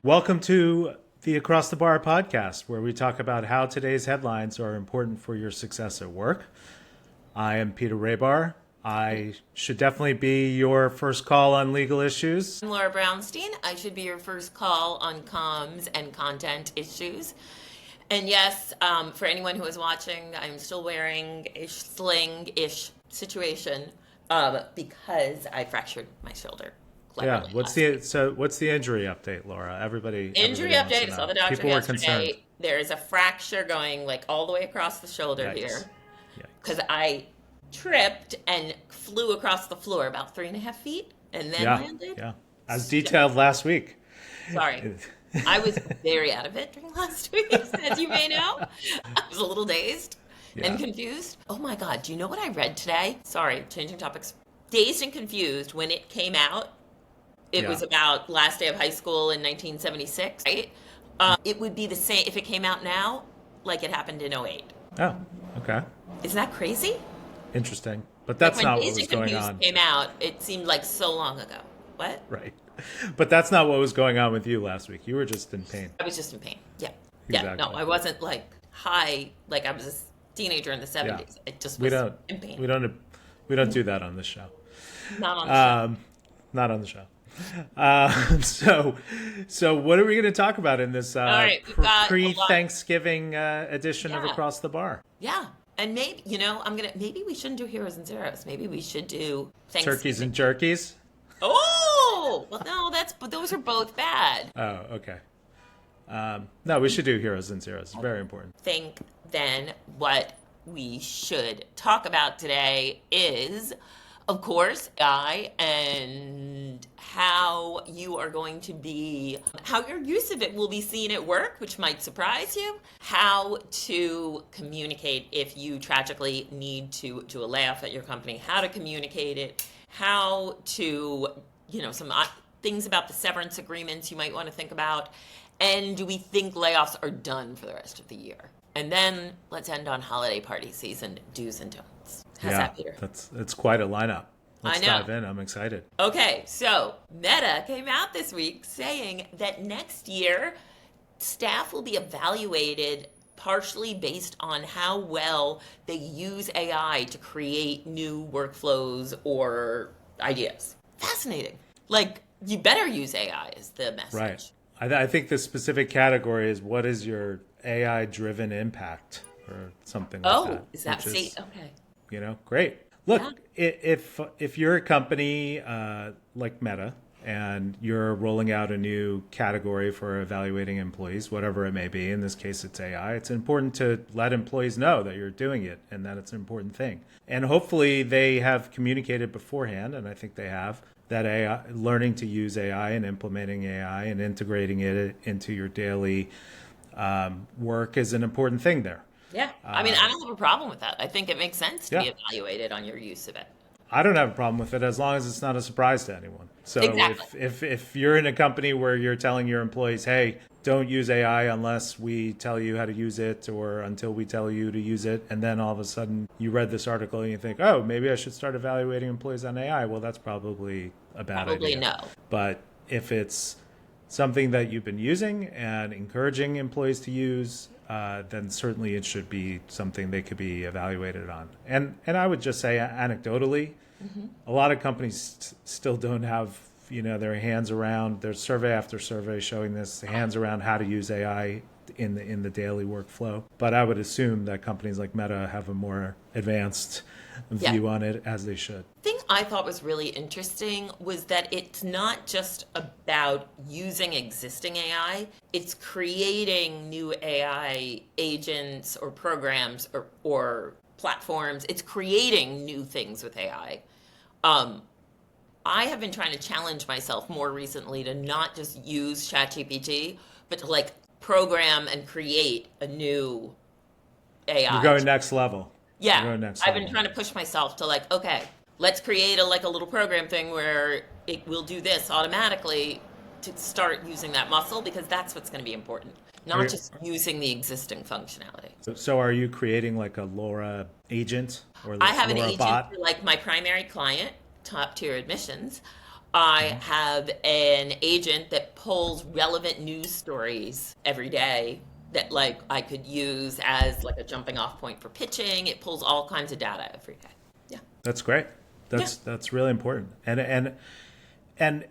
Welcome to the Across the Bar podcast, where we talk about how today's headlines are important for your success at work. I am Peter Rahbar. I should definitely be your first call on legal issues. I'm Laura Brounstein. I should be your first call on comms and content issues. And yes, for anyone who is watching, I'm still wearing a sling-ish situation because I fractured my shoulder. Yeah, what's the injury update, Laura? Everybody update. I saw the doctor People were yesterday. concerned. There is a fracture going like all the way across the shoulder Yikes. here Yikes. because I tripped and flew across the floor about 3.5 feet and then landed. Yeah, as detailed last week. Sorry. I was very out of it during last week, as you may know. I was a little dazed and confused. Oh my God, do you know what I read today? Sorry, changing topics. Dazed and confused when it came out. It was about last day of high school in 1976, right? It would be the same if it came out now, like it happened in '08. Oh, okay. Isn't that crazy? Interesting. But that's like not when what was going on. Came out, it seemed like so long ago. What? Right. But that's not what was going on with you last week. You were just in pain. I was just in pain. Yeah. Exactly. Yeah. No, I wasn't like high, like I was a teenager in the 70s. Yeah. It just was in pain. We don't do that on this show. Not on the show. Not on the show. So what are we going to talk about in this pre-Thanksgiving edition of Across the Bar? Yeah. And maybe, maybe we shouldn't do heroes and zeros. Maybe we should do Thanksgiving. Turkeys and jerkies? Oh, well, no, those are both bad. Oh, okay. No, we should do heroes and zeros. It's very important. Think then what we should talk about today is, of course, AI and how your use of it will be seen at work, which might surprise you, how to communicate if you tragically need to do a layoff at your company, how to communicate it, how to, some things about the severance agreements you might want to think about, and do we think layoffs are done for the rest of the year? And then let's end on holiday party season, do's and don'ts. How's that, Peter? It's quite a lineup. Let's I know. dive in. I'm excited. Okay, so Meta came out this week saying that next year, staff will be evaluated partially based on how well they use AI to create new workflows or ideas. Fascinating. Like, you better use AI is the message. Right. I think the specific category is what is your AI-driven impact or something like that. Oh, is that okay. Great. Look, if you're a company like Meta and you're rolling out a new category for evaluating employees, whatever it may be, in this case it's AI, it's important to let employees know that you're doing it and that it's an important thing. And hopefully they have communicated beforehand, and I think they have, that AI, learning to use AI and implementing AI and integrating it into your daily work is an important thing there. Yeah. I don't have a problem with that. I think it makes sense to be evaluated on your use of it. I don't have a problem with it as long as it's not a surprise to anyone. So exactly. if you're in a company where you're telling your employees, hey, don't use AI unless we tell you how to use it or until we tell you to use it, and then all of a sudden you read this article and you think, oh, maybe I should start evaluating employees on AI. Well, that's probably a bad idea. Probably no. But if it's something that you've been using and encouraging employees to use, then certainly it should be something they could be evaluated on. And I would just say anecdotally, a lot of companies still don't have their hands around. There's survey after survey showing this, hands around how to use AI in the daily workflow. But I would assume that companies like Meta have a more advanced view on it, as they should. The thing I thought was really interesting was that it's not just about using existing AI, it's creating new AI agents or programs or platforms. It's creating new things with AI. I have been trying to challenge myself more recently to not just use ChatGPT, but to program and create a new AI. You're going next level. Yeah, I've been trying to push myself to okay, let's create a little program thing where it will do this automatically to start using that muscle, because that's what's going to be important, not just using the existing functionality. So are you creating a Laura agent or I have Laura an agent bot? for my primary client, top tier admissions. I have an agent that pulls relevant news stories every day that like I could use as like a jumping off point for pitching. It pulls all kinds of data every day. Yeah. That's great. Yeah. That's really important. And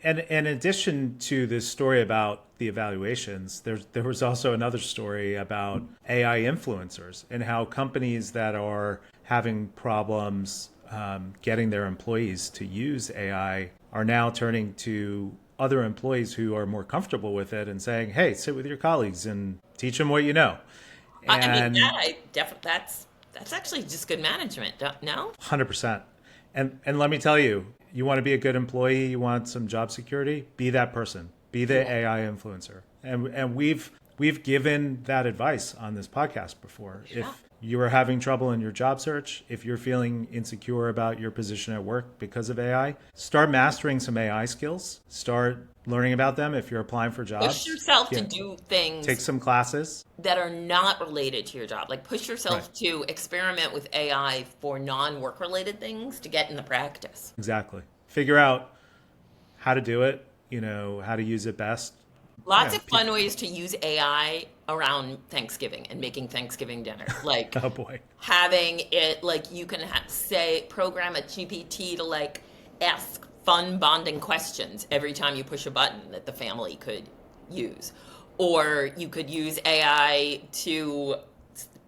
in addition to this story about the evaluations, there was also another story about AI influencers and how companies that are having problems getting their employees to use AI are now turning to other employees who are more comfortable with it and saying, "Hey, sit with your colleagues and teach them what you know." I mean, And that I definitely that's actually just good management. No? 100%. And let me tell you, you want to be a good employee, you want some job security, be that person. Be the AI influencer. And we've given that advice on this podcast before. Yeah. If you are having trouble in your job search, if you're feeling insecure about your position at work because of AI, start mastering some AI skills. Start learning about them if you're applying for jobs. Push yourself to do things Take some classes that are not related to your job. Like push yourself to experiment with AI for non-work related things to get in the practice. Exactly. Figure out how to do it, how to use it best. Lots of fun ways to use AI around Thanksgiving and making Thanksgiving dinner. Like Oh boy. having it, like you can program a GPT to like ask fun bonding questions every time you push a button that the family could use. Or you could use AI to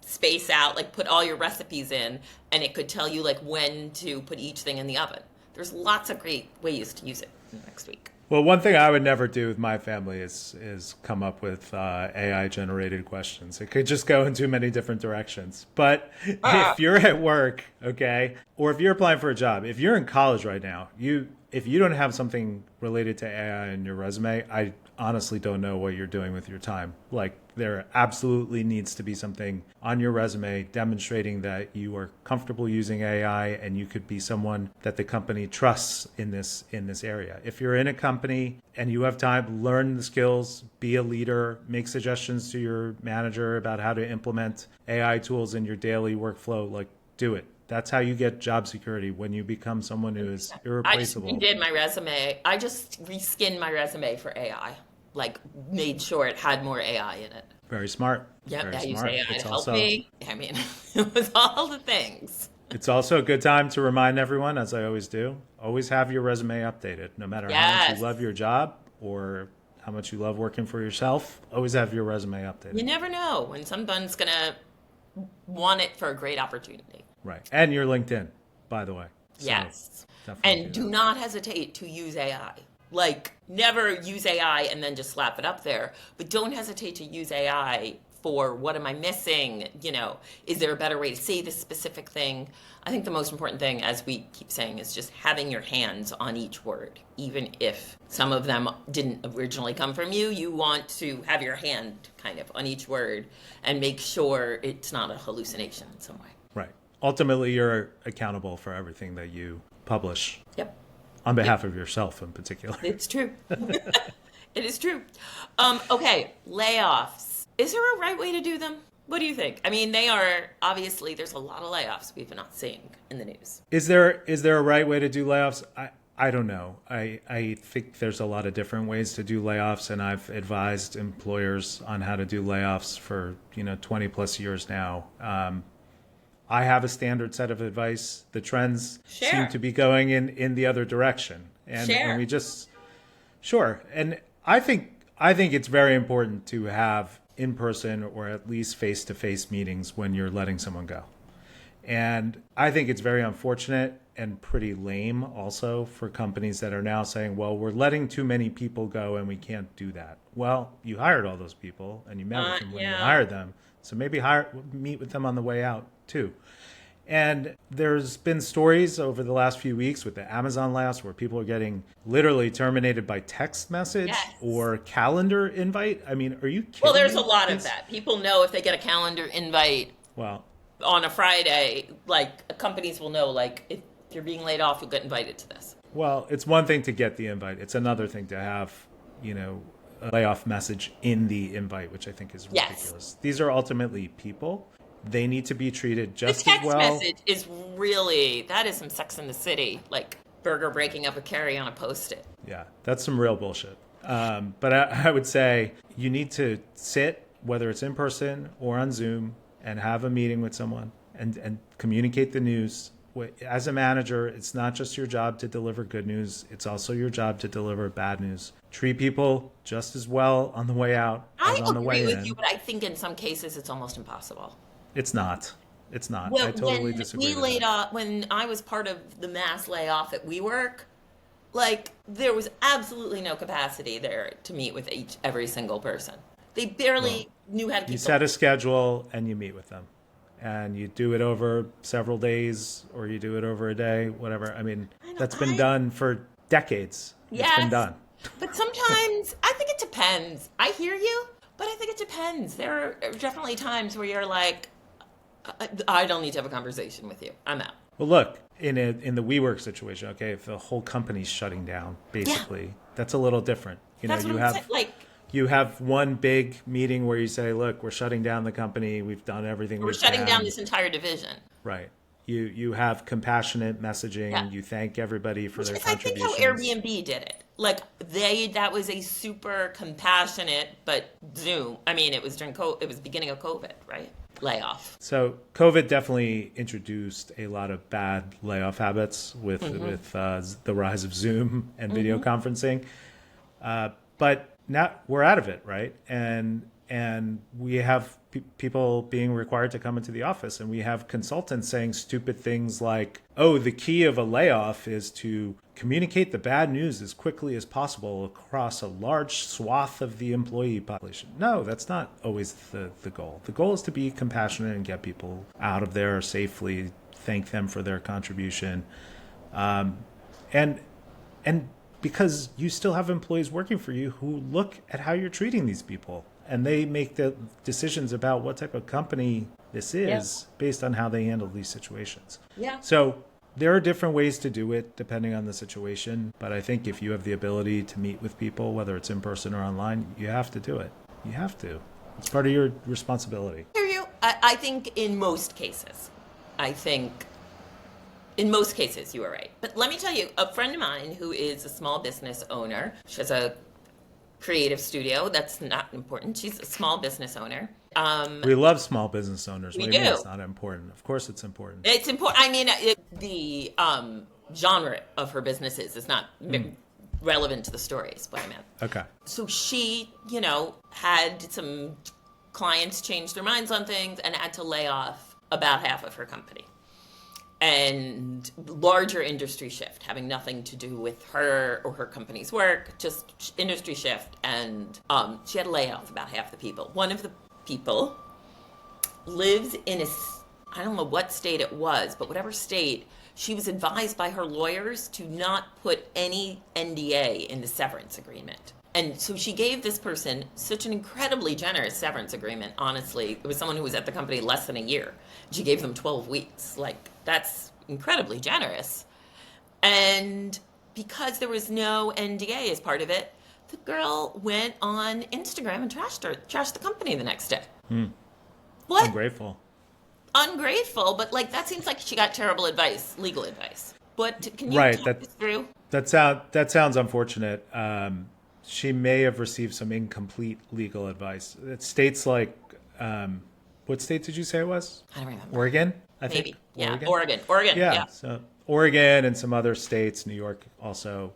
space out, like put all your recipes in and it could tell you like when to put each thing in the oven. There's lots of great ways to use it next week. Well, one thing I would never do with my family is come up with AI generated questions. It could just go in too many different directions. But if you're at work, okay, or if you're applying for a job, if you're in college right now, if you don't have something related to AI in your resume, I honestly don't know what you're doing with your time. Like there absolutely needs to be something on your resume demonstrating that you are comfortable using AI and you could be someone that the company trusts in this area. If you're in a company and you have time, learn the skills, be a leader, make suggestions to your manager about how to implement AI tools in your daily workflow, like do it. That's how you get job security when you become someone who is irreplaceable. I just redid my resume. I just reskinned my resume for AI. Like made sure it had more AI in it. Very smart. Yep, Very I used smart. AI It's to help also, me. I mean, it was all the things. It's also a good time to remind everyone, as I always do, always have your resume updated. No matter how much Yes. you love your job or how much you love working for yourself, always have your resume updated. You never know when someone's gonna want it for a great opportunity. Right. And your LinkedIn, by the way. So Yes. definitely And do do not hesitate to use AI. Like, never use AI and then just slap it up there. But don't hesitate to use AI for what am I missing? Is there a better way to say this specific thing? I think the most important thing, as we keep saying, is just having your hands on each word. Even if some of them didn't originally come from you, you want to have your hand kind of on each word and make sure it's not a hallucination in some way. Right. Ultimately, you're accountable for everything that you publish Yep. on behalf of yourself in particular. It's true. It is true. Okay, layoffs. Is there a right way to do them? What do you think? I mean, they are obviously there's a lot of layoffs we've not seeing in the news. Is there a right way to do layoffs? I don't know. I think there's a lot of different ways to do layoffs, and I've advised employers on how to do layoffs for 20 plus years now. I have a standard set of advice. The trends seem to be going in the other direction, and we just And I think it's very important to have in-person or at least face-to-face meetings when you're letting someone go. And I think it's very unfortunate and pretty lame also for companies that are now saying, well, we're letting too many people go and we can't do that. Well, you hired all those people and you met with them when you hired them. So maybe meet with them on the way out too. And there's been stories over the last few weeks with the Amazon layoffs where people are getting literally terminated by text message or calendar invite. I mean, are you kidding Well, there's me? a lot of that. People know if they get a calendar invite on a Friday, like companies will know, like if you're being laid off, you'll get invited to this. Well, it's one thing to get the invite. It's another thing to have, a layoff message in the invite, which I think is ridiculous. Yes. These are ultimately people. They need to be treated just as well. The text message is really, that is some Sex in the City, like Burger breaking up with Carrie on a Post-it. Yeah, that's some real bullshit. But I would say you need to sit, whether it's in person or on Zoom, and have a meeting with someone and communicate the news. As a manager, it's not just your job to deliver good news. It's also your job to deliver bad news. Treat people just as well on the way out as I on the agree way with you, in. but I think in some cases it's almost impossible. It's not. It's not. I Well, totally when disagree we with laid that. off, when I was part of the mass layoff at WeWork, like there was absolutely no capacity there to meet with every single person. They Well, barely knew how to you keep set the. a schedule and you meet with them. And you do it over several days or you do it over a day, whatever. I mean, I know, that's been done for decades. It's been yes, done. but sometimes I think it depends. I hear you, but I think it depends. There are definitely times where you're like, I don't need to have a conversation with you. I'm out. Well, look, in the WeWork situation, okay, if the whole company's shutting down, Yeah, basically, that's a little different. that's what I'm saying. Like, You have one big meeting where you say, look, we're shutting down the company. We've done everything we're we shutting down can. this entire division. Right. You have compassionate Yeah. messaging. You thank everybody for Which their is, I think, how contributions. Airbnb did it. Like that was a super compassionate, but Zoom. I mean, it was it was beginning of COVID, right? Layoff. So COVID definitely introduced a lot of bad layoff habits with Hmm. the rise of Zoom and video Hmm. conferencing. But now we're out of it, right? And we have people being required to come into the office, and we have consultants saying stupid things like, "Oh, the key of a layoff is to communicate the bad news as quickly as possible across a large swath of the employee population." No, that's not always the goal. The goal is to be compassionate and get people out of there safely, thank them for their contribution, and and because you still have employees working for you who look at how you're treating these people and they make the decisions about what type of company this Yeah. is based on how they handle these situations. Yeah. So there are different ways to do it depending on the situation, but I think if you have the ability to meet with people, whether it's in person or online, you have to do it. You have to. It's part of your responsibility. Hear you. I think in most cases, I think in most cases you are right. But let me tell you, a friend of mine who is a small business owner, she has a creative studio. That's not important. She's a small business owner. We love small business owners. We What do you mean do. it's not important? Of course it's important. It's important. I mean, the genre of her businesses is not relevant to the story. Is what I meant. Okay. So she, had some clients change their minds on things and had to lay off about half of her company. And larger industry shift, having nothing to do with her or her company's work, just industry shift. And she had to lay off about half the people. One of the people lives in I don't know what state it was, but whatever state, she was advised by her lawyers to not put any NDA in the severance agreement. And so she gave this person such an incredibly generous severance agreement, honestly. It was someone who was at the company less than a year. She gave them 12 weeks. Like, that's incredibly generous. And because there was no NDA as part of it, the girl went on Instagram and trashed the company the next day. What? Ungrateful. Ungrateful, but like that seems like she got terrible advice, legal advice. But can you Right. talk this through? That sounds unfortunate. She may have received some incomplete legal advice. It's states like, what state did you say it was? I don't remember. Oregon, I think. Maybe. Yeah. Oregon. Oregon. Yeah. Yeah. So Oregon and some other states, New York also.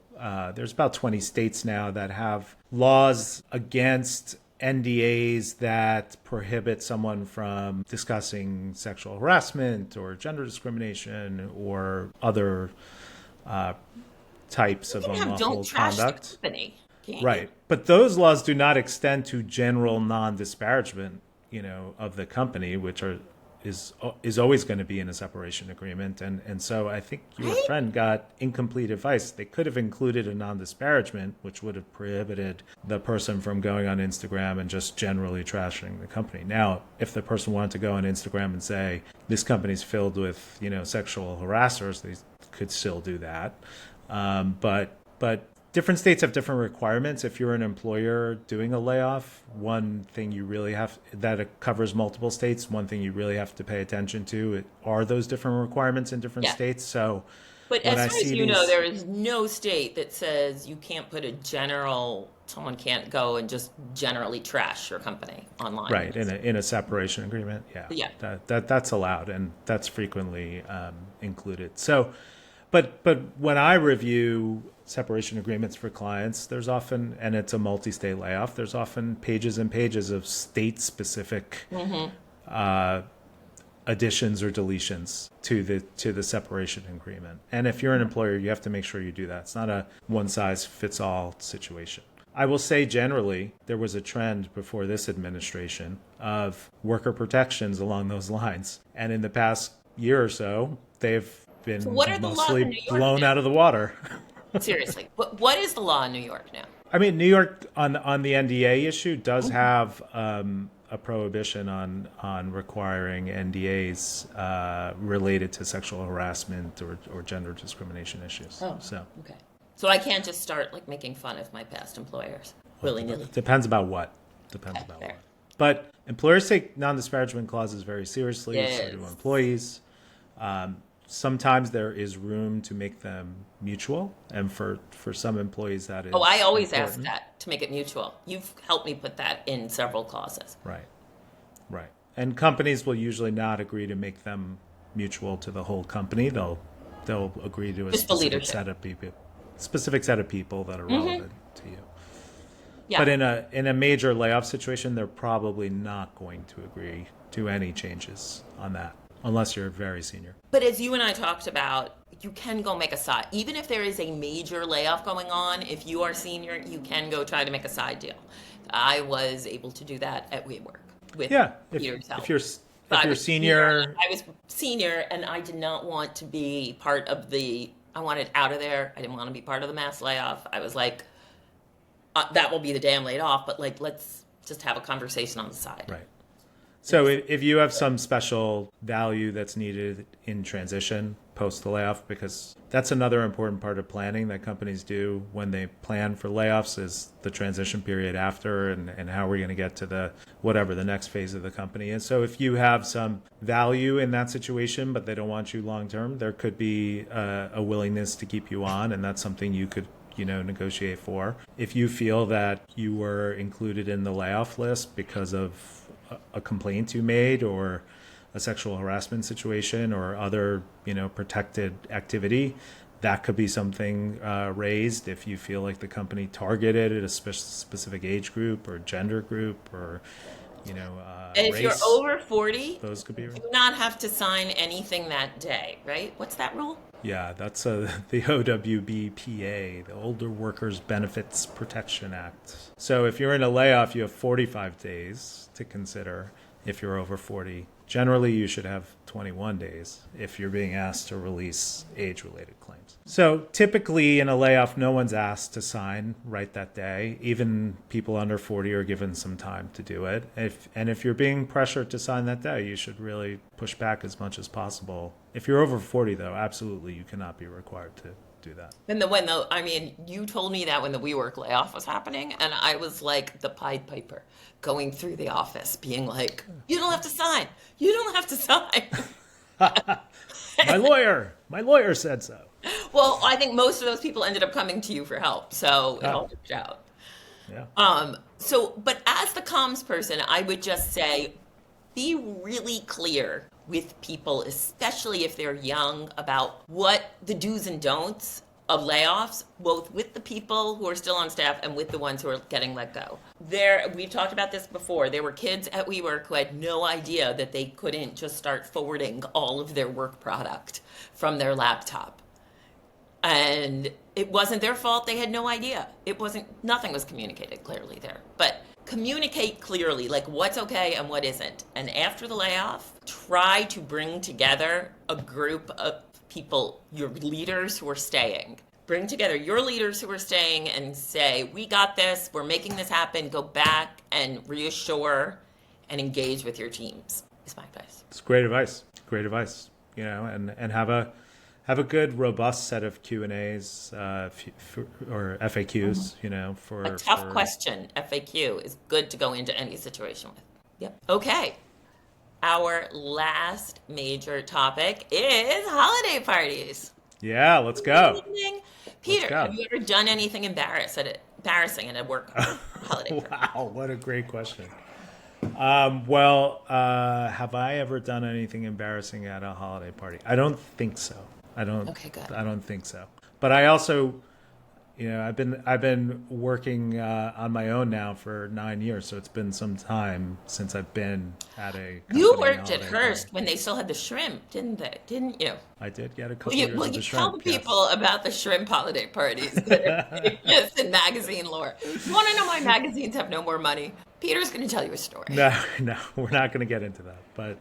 There's about 20 states now that have laws against NDAs that prohibit someone from discussing sexual harassment or gender discrimination or other types of You can have unlawful don't trash conduct. the company. Can't Right. you? But those laws do not extend to general non-disparagement, of the company, which is always going to be in a separation agreement. And so I think your Right? friend got incomplete advice. They could have included a non-disparagement, which would have prohibited the person from going on Instagram and just generally trashing the company. Now, if the person wanted to go on Instagram and say, this company's filled with, sexual harassers, they could still do that. But different states have different requirements. If you're an employer doing a layoff, one thing you really that it covers multiple states, one thing you really have to pay attention to are those different requirements in different Yeah. states. So But when as I far as see you know, these, there is no state that says you can't put a general, someone can't go and just generally trash your company online. right, in a separation agreement, yeah, Yeah. that's allowed, and that's frequently included. So, but when I review separation agreements for clients, there's often, and it's a multi-state layoff, there's often pages and pages of state-specific additions or deletions to the separation agreement. And if you're an employer, you have to make sure you do that. It's not a one size fits all situation. I will say generally, there was a trend before this administration of worker protections along those lines. And in the past year or so, they've So been what are the laws in mostly New York blown now? out of the water. Seriously, what is the law in New York now? I mean, New York on the NDA issue does have a prohibition on requiring NDAs related to sexual harassment or gender discrimination issues. Oh, So okay. So I can't just start like making fun of my past employers willy nilly. depends about what. Depends about Fair. what. But employers take non-disparagement clauses very seriously. So do Yes. employees. Sometimes there is room to make them mutual, and for some employees that is Oh, I always ask important. that to make it mutual. You've helped me put that in several clauses. Right, right. And companies will usually not agree to make them mutual to the whole company. They'll agree to a Just the specific leadership. specific set of people that are relevant to you. Yeah. But in a major layoff situation, they're probably not going to agree to any changes on that, unless you're very senior. But as you and I talked about, you can go make a side. Even if there is a major layoff going on, if you are senior, you can go try to make a side deal. I was able to do that at WeWork with Yeah, Peter's help. if you're But if you're senior, I was senior, and I did not want to be part of the. I wanted out of there. I didn't want to be part of the mass layoff. I was like, that will be the day I'm laid off. But like, let's just have a conversation on the side. right. So if you have some special value that's needed in transition post the layoff, because that's another important part of planning that companies do when they plan for layoffs is the transition period after and how we're going to get to the whatever the next phase of the company is. So if you have some value in that situation, but they don't want you long term, there could be a willingness to keep you on, and that's something you could negotiate for. If you feel that you were included in the layoff list because of a complaint you made or a sexual harassment situation or other protected activity, that could be something raised if you feel like the company targeted at a specific age group or gender group or And if race. you're over 40, Those could be you do not have to sign anything that day, right? What's that rule? Yeah, that's the OWBPA, the Older Workers Benefits Protection Act. So if you're in a layoff, you have 45 days to consider if you're over 40. Generally, you should have 21 days if you're being asked to release age-related claims. So typically in a layoff, no one's asked to sign right that day. Even people under 40 are given some time to do it. If you're being pressured to sign that day, you should really push back as much as possible. If you're over 40, though, absolutely you cannot be required to do that. You told me that when the WeWork layoff was happening, and I was like the Pied Piper going through the office being like, you don't have to sign. You don't have to sign. My lawyer said so. Well, I think most of those people ended up coming to you for help, so it all worked out. Yeah. But as the comms person, I would just say, be really clear with people, especially if they're young, about what the do's and don'ts of layoffs, both with the people who are still on staff and with the ones who are getting let go. We've talked about this before. There were kids at WeWork who had no idea that they couldn't just start forwarding all of their work product from their laptop. And it wasn't their fault. They had no idea. Nothing was communicated clearly there. But communicate clearly, like what's okay and what isn't. And after the layoff, try to bring together a group of people, your leaders who are staying. Bring together your leaders who are staying and say, we got this, we're making this happen. Go back and reassure and engage with your teams, is my advice. It's great advice. Great advice. And have a good, robust set of Q&As or FAQs, for... A tough question, FAQ, is good to go into any situation with. Yep. Okay. Our last major topic is holiday parties. Yeah, let's go. Evening. Let's Peter, go. have you ever done anything embarrassing at a work holiday party? Wow, what a great question. Have I ever done anything embarrassing at a holiday party? I don't think so. I don't. Okay, good. I don't think so. But I also, I've been working on my own now for 9 years, so it's been some time since I've been at a You company worked at holiday Hearst party. when they still had the shrimp, didn't they? Didn't you? I did get a Will couple you, years will of you the tell the shrimp. Yes. people about the shrimp holiday parties that are famous in magazine lore? You want to know why magazines have no more money? Peter's going to tell you a story. No, no, we're not going to get into that. But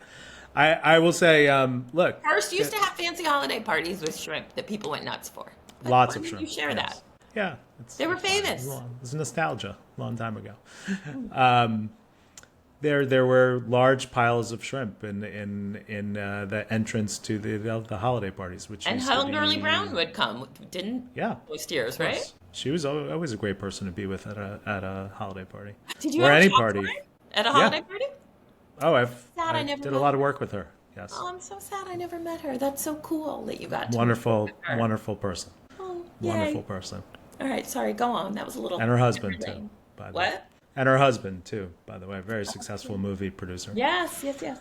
I will say, look, Hearst used to have fancy holiday parties with shrimp that people went nuts for. But lots why of did shrimp. you share Yes. that? Yeah, They were it's fine. famous. It's nostalgia, a long time ago. There were large piles of shrimp in the entrance to the holiday parties, which And used to Helen be Brown would come, didn't yeah, most of years, right? course. She was always a great person to be with at a holiday party Did you or ever any talk to party. her at a Yeah. holiday party? Oh, Sad I I never did a met lot of her. work with her. Yes, Oh, I'm so sad I never met her. That's so cool that you got to work wonderful, with her. wonderful person. Oh, Wonderful yay. person. All right, sorry, go on. That was a little And her husband too, everything. by the way. What? And her husband too, by the way, very successful movie producer. Yes, yes, yes.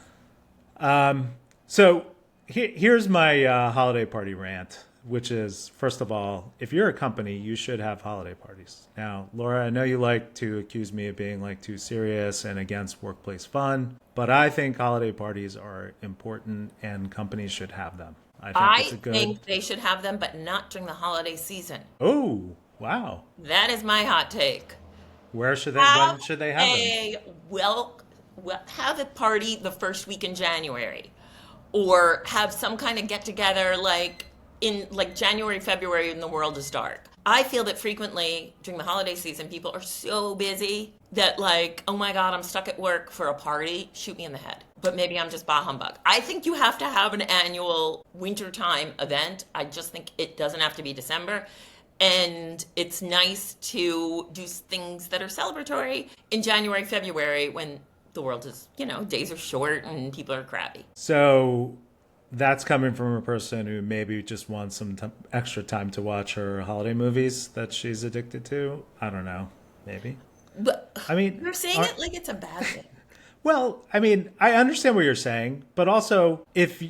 So here's my holiday party rant, which is, first of all, if you're a company, you should have holiday parties. Now, Laura, I know you like to accuse me of being like too serious and against workplace fun, but I think holiday parties are important and companies should have them. I think I it's a good. think they should have them, but not during the holiday season. Oh, wow. That is my hot take. Where should they? Have When should they have them? have a party the first week in January, or have some kind of get together like January, February when the world is dark. I feel that frequently during the holiday season, people are so busy that like, oh my God, I'm stuck at work for a party. Shoot me in the head. But maybe I'm just bah humbug. I think you have to have an annual wintertime event. I just think it doesn't have to be December. And it's nice to do things that are celebratory in January, February when the world is, days are short and people are crabby. So that's coming from a person who maybe just wants some extra time to watch her holiday movies that she's addicted to. I don't know. Maybe. But I mean, you're saying it like it's a bad thing. well, I mean, I understand what you're saying, but also if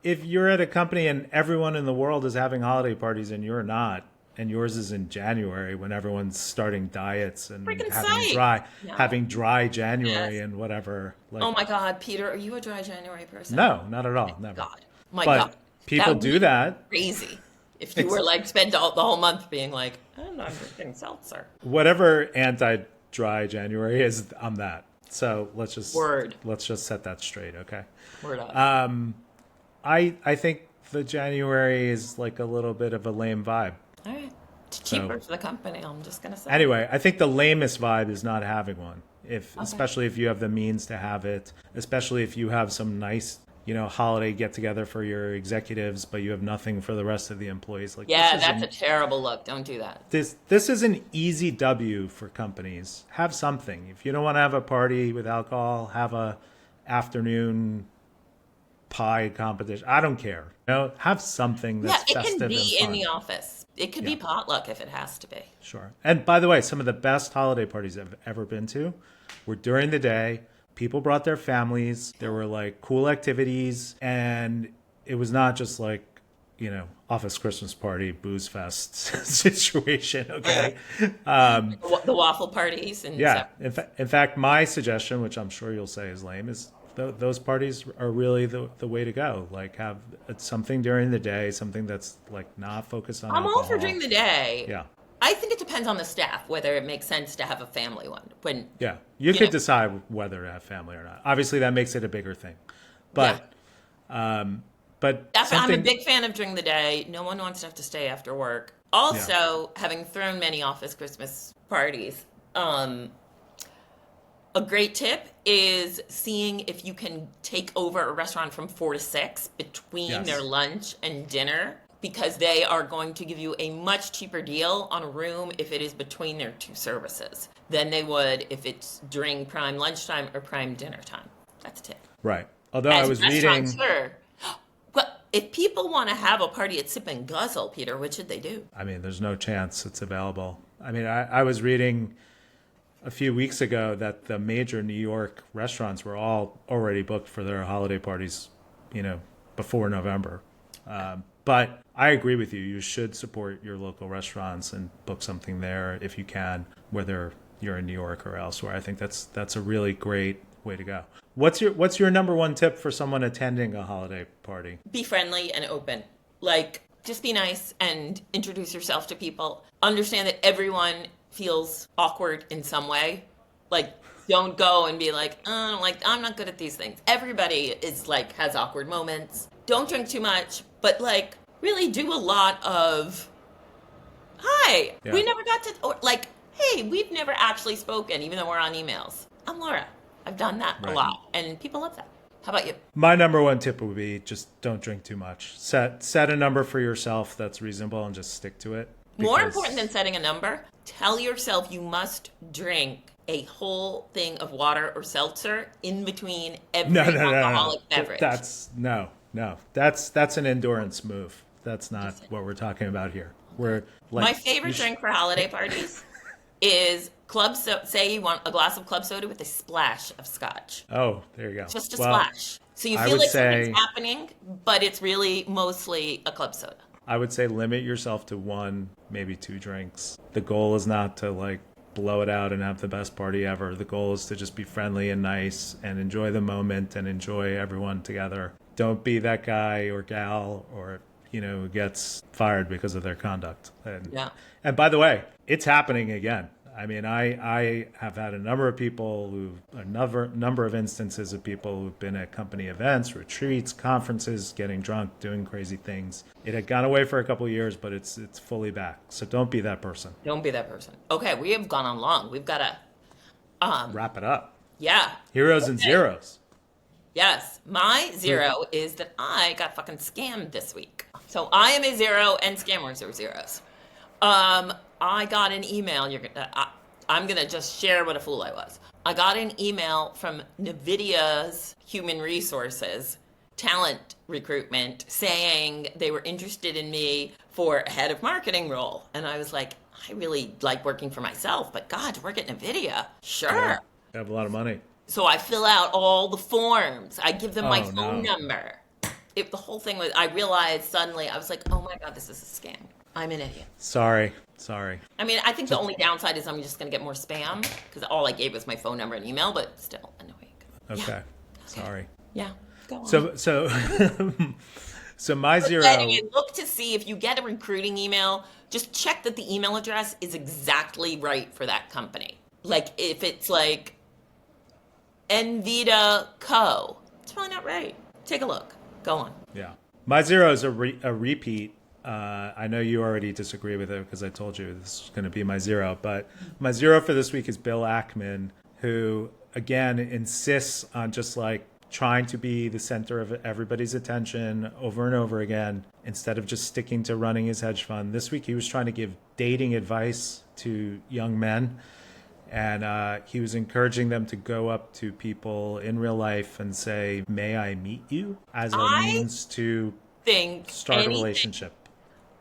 you're at a company and everyone in the world is having holiday parties and you're not, and yours is in January when everyone's starting diets and Freaking having psych. dry No. having dry January Yes. and whatever. Like, Oh my God, Peter, are you a dry January person? no, not at all. Never. God. My But God. people That would do be that. Crazy. If you were like spend the whole month being like, I'm not drinking seltzer. Whatever anti-dry January is, I'm that. So let's just Word. set that straight, okay? Word up. I think the January is like a little bit of a lame vibe. All right. It's cheaper for the company, I'm just going to say. Anyway, I think the lamest vibe is not having one. Especially if you have the means to have it, especially if you have some nice, holiday get together for your executives, but you have nothing for the rest of the employees. Like Yeah, this is that's a terrible look. Don't do that. this is an easy W for companies. Have something. If you don't want to have a party with alcohol, have a afternoon pie competition. I don't care. Have something Yeah, that's it festive can be and in fun. the office. It could be potluck if it has to be. Sure. And by the way, some of the best holiday parties I've ever been to were during the day. People brought their families. There were like cool activities, and it was not just like, office Christmas party, booze fest situation. Okay. The waffle parties and Yeah. stuff. In fact, my suggestion, which I'm sure you'll say is lame, is those parties are really the way to go. Like have something during the day, something that's like not focused on I'm all for alcohol. during the day. Yeah. I think it depends on the staff whether it makes sense to have a family one. When Yeah. You could decide whether to have family or not. Obviously, that makes it a bigger thing. But I'm a something. big fan of during the day. No one wants to have to stay after work. Also, having thrown many office Christmas parties, a great tip is seeing if you can take over a restaurant from 4 to 6 between Yes. their lunch and dinner, because they are going to give you a much cheaper deal on a room if it is between their two services than they would if it's during prime lunchtime or prime dinner time. That's a tip. Right. Although As I was a reading. restaurateur, well, if people want to have a party at Sip and Guzzle, Peter, what should they do? I mean, there's no chance it's available. I mean, I was reading a few weeks ago that the major New York restaurants were all already booked for their holiday parties, before November. But I agree with you. You should support your local restaurants and book something there if you can, whether you're in New York or elsewhere. I think that's a really great way to go. What's your number one tip for someone attending a holiday party? Be friendly and open. Just be nice and introduce yourself to people. Understand that everyone feels awkward in some way. Don't go and be I'm not good at these things. Everybody is has awkward moments. Don't drink too much, but really do a lot of, hi, Yeah. we never got to, or hey, we've never actually spoken, even though we're on emails. I'm Laura. I've done that a Right. lot, and people love that. How about you? My number one tip would be just don't drink too much. Set a number for yourself that's reasonable and just stick to it. More because- important than setting a number, tell yourself you must drink a whole thing of water or seltzer in between every No. alcoholic beverage. That's That's an endurance move. That's not what we're talking about here. My favorite drink for holiday parties is say you want a glass of club soda with a splash of scotch. Oh, there you go. Just a Well, splash. So you I feel would like say- something's happening, but it's really mostly a club soda. I would say limit yourself to 1, maybe 2 drinks. The goal is not to blow it out and have the best party ever. The goal is to just be friendly and nice and enjoy the moment and enjoy everyone together. Don't be that guy or gal or who gets fired because of their conduct. And by the way, it's happening again. I mean, I have had a number of instances of people who've been at company events, retreats, conferences, getting drunk, doing crazy things. It had gone away for a couple of years, but it's fully back. So don't be that person. Don't be that person. Okay, we have gone on long. We've got to Wrap it up. Yeah. Heroes and zeros. Yes. My zero is that I got fucking scammed this week. So I am a zero and scammers are zeros. I got an email. I'm going to just share what a fool I was. I got an email from NVIDIA's Human Resources talent recruitment saying they were interested in me for a head of marketing role. And I was like, I really like working for myself, but God, to work at NVIDIA, sure. Yeah, they have a lot of money. So I fill out all the forms. I give them my Oh, phone no. number. The whole thing was, I realized suddenly, I was like, oh my God, this is a scam. I'm an idiot. Sorry. I mean, I think the only downside is I'm just going to get more spam because all I gave was my phone number and email, but still annoying. Okay. Sorry. Yeah. Go on. So my zero. Anyway, look to see if you get a recruiting email, just check that the email address is exactly right for that company. If it's Nvita Co., it's probably not right. Take a look. Go on. Yeah. My zero is a repeat. I know you already disagree with it because I told you this is going to be my zero. But my zero for this week is Bill Ackman, who, again, insists on just trying to be the center of everybody's attention over and over again instead of just sticking to running his hedge fund. This week he was trying to give dating advice to young men. And he was encouraging them to go up to people in real life and say, "May I meet you?" as a means to start a relationship.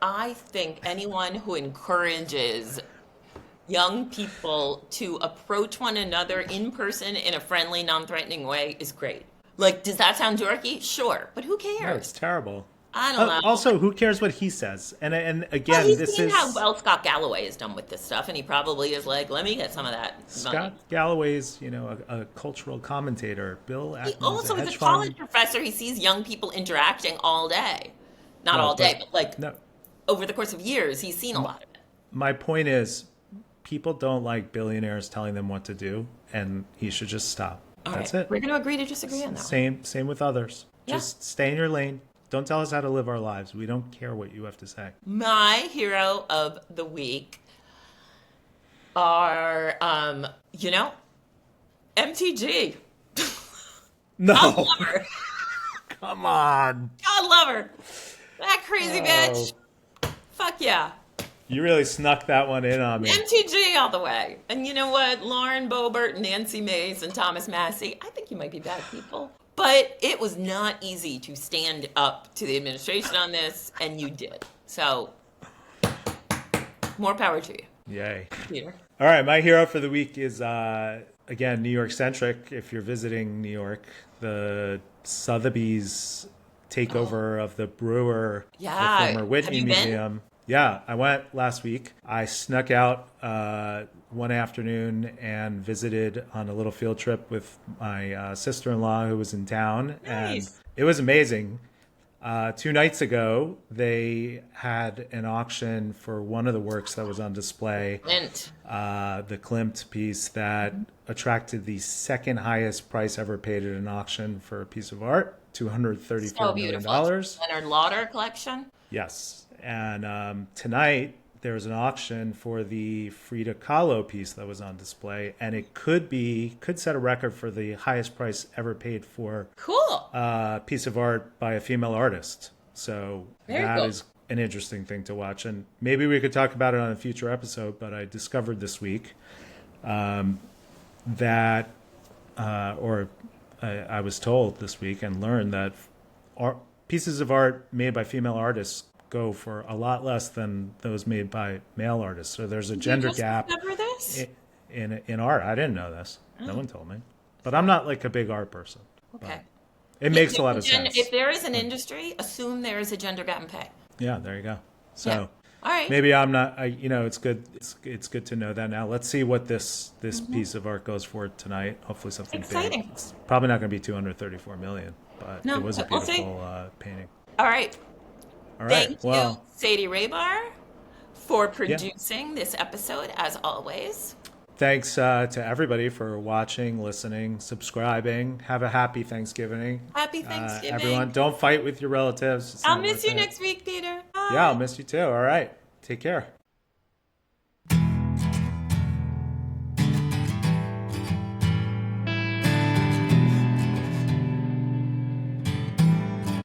I think anyone who encourages young people to approach one another in person in a friendly, non-threatening way is great. Does that sound jerky? Sure. But who cares? No, it's terrible. I don't know. Also, who cares what he says? And again, he's this seen is how well Scott Galloway has done with this stuff, and he probably is let me get some of that money. Scott Galloway's, a cultural commentator. Bill He Ackman's also a is hedge a fund. college professor. He sees young people interacting all day. Not all day, but No. over the course of years, he's seen a lot of it. My point is, people don't like billionaires telling them what to do, and he should just stop. All That's right. it. We're going to agree to disagree on that one. Same with others. Yeah. Just stay in your lane. Don't tell us how to live our lives. We don't care what you have to say. My hero of the week are, MTG. No. God love her. Come on. God love her. That crazy Oh. bitch. Fuck yeah. You really snuck that one in on me. MTG all the way. And you know what? Lauren Boebert, Nancy Mace, and Thomas Massey, I think you might be bad people. But it was not easy to stand up to the administration on this, and you did. So, more power to you, Yay. Peter. All right, my hero for the week is, again, New York centric. If you're visiting New York, the Sotheby's takeover of the Brewer, Yeah. the former Have Whitney you been? Museum. Yeah, I went last week. I snuck out one afternoon and visited on a little field trip with my sister-in-law who was in town. Nice. And it was amazing. 2 nights ago, they had an auction for one of the works that was on display, Mint. the Klimt piece that attracted the second highest price ever paid at an auction for a piece of art, $234 So million. beautiful. Leonard Lauder collection. Yes. And tonight there's an auction for the Frida Kahlo piece that was on display, and it could set a record for the highest price ever paid for Cool. a piece of art by a female artist. So Very that cool. is an interesting thing to watch, and maybe we could talk about it on a future episode. But I discovered this week that, or I was told this week and learned that pieces of art made by female artists go for a lot less than those made by male artists. So there's a gender gap Discover this? in art. I didn't know this. No one told me. But I'm not like a big art person. Okay. It makes a lot of sense. If there is an industry, assume there is a gender gap in pay. Yeah, there you go. So Yeah. All right. maybe I'm not. It's good. It's good to know that now. Let's see what this piece of art goes for tonight. Hopefully something Exciting. big. It's probably not going to be 234 million, but No, it was a but we'll see. beautiful painting. All right. All right. Thank Well, you, Sadie Rahbar, for producing this episode, as always. thanks to everybody for watching, listening, subscribing. Have a happy Thanksgiving. Happy Thanksgiving. Everyone, don't fight with your relatives. It's I'll not miss worth you it. next week, Peter. Bye. Yeah, I'll miss you too. All right. Take care.